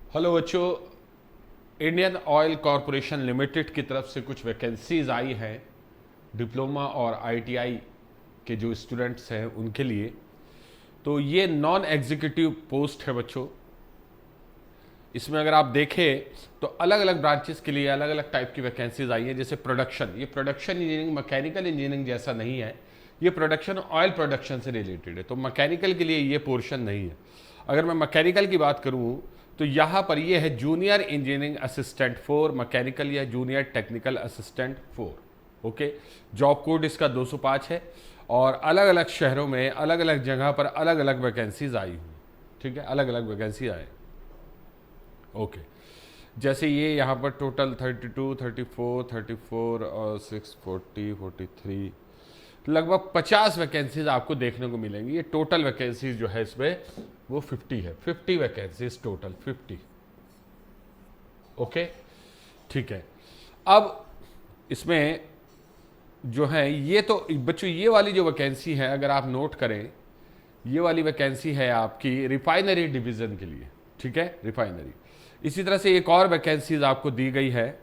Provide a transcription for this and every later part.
Hello बच्चों, Indian oil corporation limited की तरफ से कुछ वैकेंसीज आई हैं डिप्लोमा और आईटीआई के जो स्टूडेंट्स हैं उनके लिए। तो ये नॉन एग्जीक्यूटिव पोस्ट है बच्चों। इसमें अगर आप देखें तो अलग अलग ब्रांचेस के लिए अलग अलग टाइप की वैकेंसीज आई हैं। जैसे प्रोडक्शन, ये प्रोडक्शन इंजीनियरिंग मैकेनिकल इंजीनियरिंग जैसा नहीं है, ये प्रोडक्शन ऑयल प्रोडक्शन से रिलेटेड है। तो मैकेनिकल के लिए ये पोर्शन नहीं है। अगर मैं मैकेनिकल की बात करूँ तो यहाँ पर ये है जूनियर इंजीनियरिंग असिस्टेंट 4 मैकेनिकल या junior technical assistant 4। Okay, job code इसका 205 है और अलग अलग शहरों में अलग अलग जगह पर अलग अलग वैकेंसीज आई हुई। ठीक है, अलग अलग वैकेंसी आए। ओके, जैसे ये यहाँ पर टोटल 32, 34, 34 और 640, 43, लगभग 50 वैकेंसीज आपको देखने को मिलेंगी। ये टोटल वैकेंसीज जो है इसमें वो 50 है। 50 वैकेंसीज टोटल 50। ओके, ठीक है। अब इसमें जो है ये तो बच्चों ये वाली जो वैकेंसी है अगर आप नोट करें, ये वाली वैकेंसी है आपकी रिफाइनरी डिवीजन के लिए। ठीक है, रिफाइनरी। इसी तरह से एक और वैकेंसीज आपको दी गई है,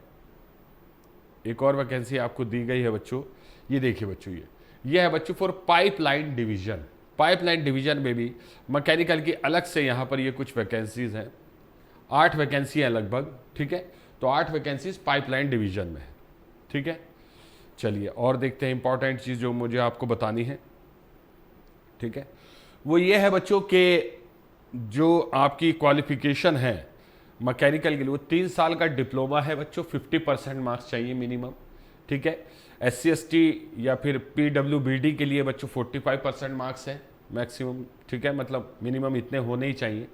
एक और वैकेंसी आपको दी गई है बच्चों। ये देखिए बच्चों, ये है बच्चों for pipeline division. Pipeline division में भी मैकेनिकल की अलग से यहाँ पर ये कुछ वैकेंसीज हैं। 8 वैकेंसी है लगभग। ठीक है, तो 8 वैकेंसीज पाइपलाइन डिवीजन में है। ठीक है, चलिए और देखते हैं इंपॉर्टेंट चीज़ जो मुझे आपको बतानी है। ठीक है, वो ये है बच्चों के जो आपकी क्वालिफिकेशन है मैकेनिकल के लिए, वो 3 साल का डिप्लोमा है बच्चों। 50% मार्क्स चाहिए मिनिमम। ठीक है, SC/ST या फिर PWBD के लिए बच्चों 45% मार्क्स है मैक्सिमम। ठीक है, मतलब मिनिमम इतने होने ही चाहिए।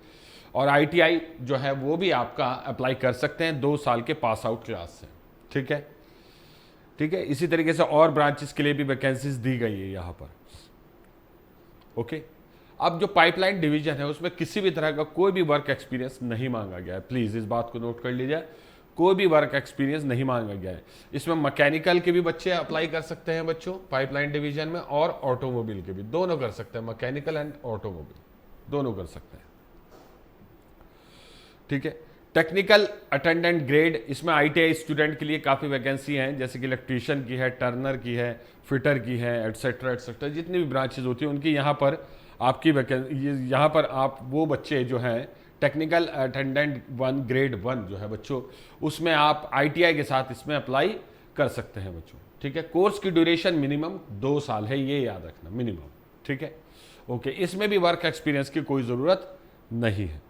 और ITI जो है वो भी आपका अप्लाई कर सकते हैं 2 साल के पास आउट क्लास से। ठीक है, ठीक है। इसी तरीके से और ब्रांचेस के लिए भी वैकेंसीज दी गई है यहाँ पर। ओके, अब जो पाइपलाइन डिवीजन है उसमें किसी भी तरह का कोई भी वर्क एक्सपीरियंस नहीं मांगा गया है। प्लीज इस बात को नोट कर लीजिए, कोई भी वर्क एक्सपीरियंस नहीं मांगा गया है। इसमें मैकेनिकल के भी बच्चे अप्लाई कर सकते हैं बच्चों पाइपलाइन डिवीजन में, और ऑटोमोबाइल के भी, दोनों कर सकते हैं। मैकेनिकल एंड ऑटोमोबाइल दोनों कर सकते हैं। ठीक है, टेक्निकल अटेंडेंट ग्रेड, इसमें ITI स्टूडेंट के लिए काफ़ी वैकेंसी हैं, जैसे कि इलेक्ट्रीशियन की है, टर्नर की है, फिटर की है, एटसेट्रा एटसेट्रा। जितनी भी ब्रांचेज होती हैं उनकी यहाँ पर आपकी वैकेंसी, यहाँ पर आप वो बच्चे जो हैं टेक्निकल अटेंडेंट 1 ग्रेड 1 जो है बच्चों, उसमें आप ITI के साथ इसमें अप्लाई कर सकते हैं बच्चों। ठीक है, कोर्स की ड्यूरेशन मिनिमम 2 साल है, ये याद रखना, मिनिमम। ठीक है, ओके। इसमें भी वर्क एक्सपीरियंस की कोई ज़रूरत नहीं है,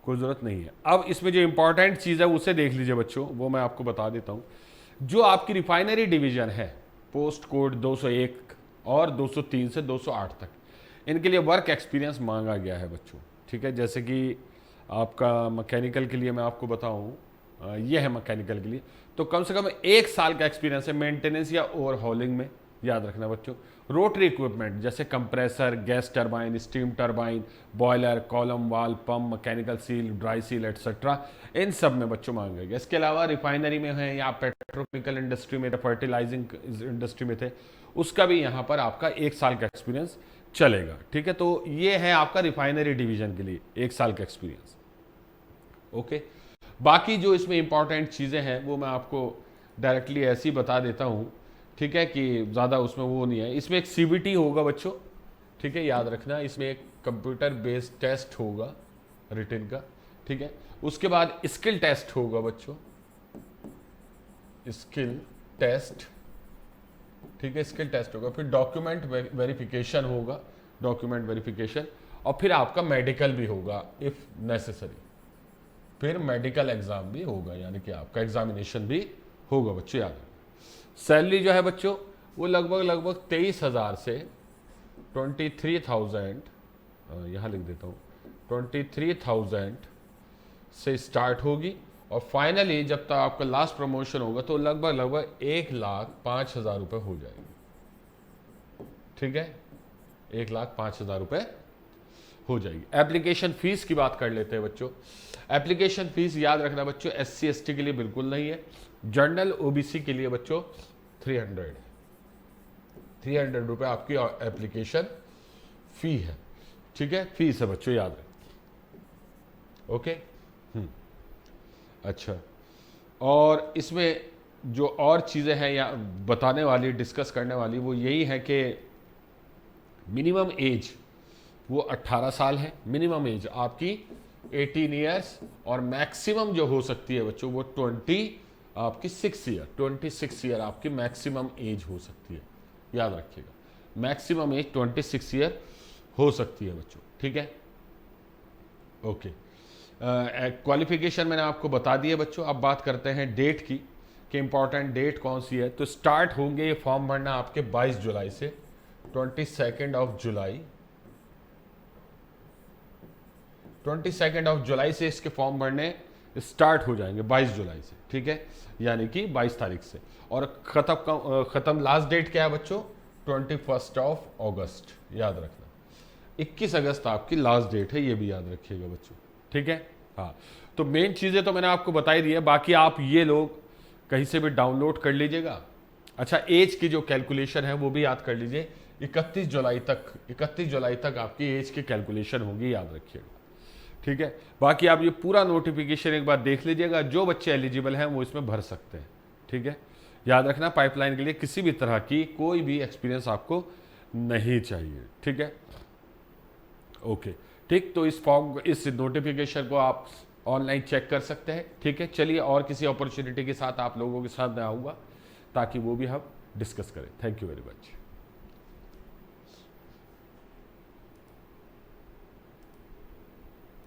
कोई ज़रूरत नहीं है। अब इसमें जो इंपॉर्टेंट चीज़ है उसे देख लीजिए बच्चों, वो मैं आपको बता देता हूँ। जो आपकी रिफाइनरी डिवीजन है, पोस्ट कोड 201 और 203 से 208 तक, इनके लिए वर्क एक्सपीरियंस मांगा गया है बच्चों। ठीक है, जैसे कि आपका मैकेनिकल के लिए मैं आपको बताऊँ, ये है मैकेनिकल के लिए, तो कम से कम 1 साल का एक्सपीरियंस है मेंटेनेंस या ओवरहॉलिंग में। याद रखना बच्चों, रोटरी इक्विपमेंट जैसे compressor, gas turbine, steam turbine, boiler, column wall, pump, mechanical seal, dry seal etcetera, इन सब में बच्चों मांगे गए। इसके अलावा रिफाइनरी में है या पेट्रोकेमिकल इंडस्ट्री में, फर्टिलाइजिंग इंडस्ट्री में थे, उसका भी यहाँ पर आपका 1 साल का एक्सपीरियंस चलेगा। ठीक है, तो ये है आपका रिफाइनरी डिवीजन के लिए 1 साल का एक्सपीरियंस। ओके, बाकी जो इसमें इंपॉर्टेंट चीज़ें हैं वो मैं आपको डायरेक्टली ऐसे ही बता देता हूँ। ठीक है, कि ज़्यादा उसमें वो नहीं है। इसमें एक CBT होगा बच्चों। ठीक है, याद रखना, इसमें एक कंप्यूटर बेस्ड टेस्ट होगा रिटन का। ठीक है, उसके बाद स्किल टेस्ट होगा बच्चों, स्किल टेस्ट। ठीक है, स्किल टेस्ट होगा, फिर डॉक्यूमेंट वेरिफिकेशन होगा, डॉक्यूमेंट वेरिफिकेशन, और फिर आपका मेडिकल भी होगा इफ़ नेसेसरी। फिर मेडिकल एग्जाम भी होगा, यानी कि आपका एग्जामिनेशन भी होगा बच्चों, याद रखना। सैलरी जो है बच्चों वो लगभग 23,000 से 23,000, यहाँ लिख देता हूँ, 23,000 से स्टार्ट होगी, और फाइनली जब तक आपका लास्ट प्रमोशन होगा तो लगभग 1,05,000 रुपये हो जाएगी। ठीक है, 1,05,000 रुपये हो जाएगी। एप्लीकेशन फीस की बात कर लेते हैं बच्चों। एप्लीकेशन फीस याद रखना बच्चों, SC/ST के लिए बिल्कुल नहीं है, जनरल OBC के लिए बच्चों 300 रुपये आपकी एप्लीकेशन फी है। ठीक है, फीस है बच्चों, याद रखें। ओके, अच्छा, और इसमें जो और चीज़ें हैं या बताने वाली, डिस्कस करने वाली, वो यही है कि मिनिमम एज वो 18 साल है, मिनिमम एज आपकी 18 ईयर्स, और मैक्सिमम जो हो सकती है बच्चों वो 26 ईयर आपकी मैक्सिमम एज हो सकती है, याद रखिएगा, मैक्सिमम एज 26 ईयर हो सकती है बच्चों, ठीक है। ओके, क्वालिफिकेशन मैंने आपको बता दी है बच्चों। अब बात करते हैं डेट की कि इंपॉर्टेंट डेट कौन सी है। तो स्टार्ट होंगे ये फॉर्म भरना आपके 22 जुलाई से, 22 जुलाई, 22 जुलाई से इसके फॉर्म भरने स्टार्ट हो जाएंगे, 22 जुलाई से, ठीक है, यानी कि 22 तारीख से। और खत्म लास्ट डेट क्या है बच्चों? 21 अगस्त, याद रखना। 21 अगस्त आपकी लास्ट डेट है, ये भी याद रखिएगा बच्चों, ठीक है। हाँ, तो मेन चीज़ें तो मैंने आपको बताई दी है, बाकी आप ये लोग कहीं से भी डाउनलोड कर लीजिएगा। अच्छा, एज की जो कैलकुलेशन है वो भी याद कर लीजिए, 31 जुलाई तक आपकी एज की कैलकुलेशन होगी, याद रखिएगा, ठीक है। बाकी आप ये पूरा नोटिफिकेशन एक बार देख लीजिएगा, जो बच्चे एलिजिबल हैं वो इसमें भर सकते हैं, ठीक है। याद रखना, पाइपलाइन के लिए किसी भी तरह की कोई भी एक्सपीरियंस आपको नहीं चाहिए, ठीक है। ओके, ठीक, तो इस नोटिफिकेशन को आप ऑनलाइन चेक कर सकते हैं, ठीक है। चलिए, और किसी अपॉर्चुनिटी के साथ आप लोगों के साथ मैं आऊँगा ताकि वो भी हम डिस्कस करें। Thank you very much.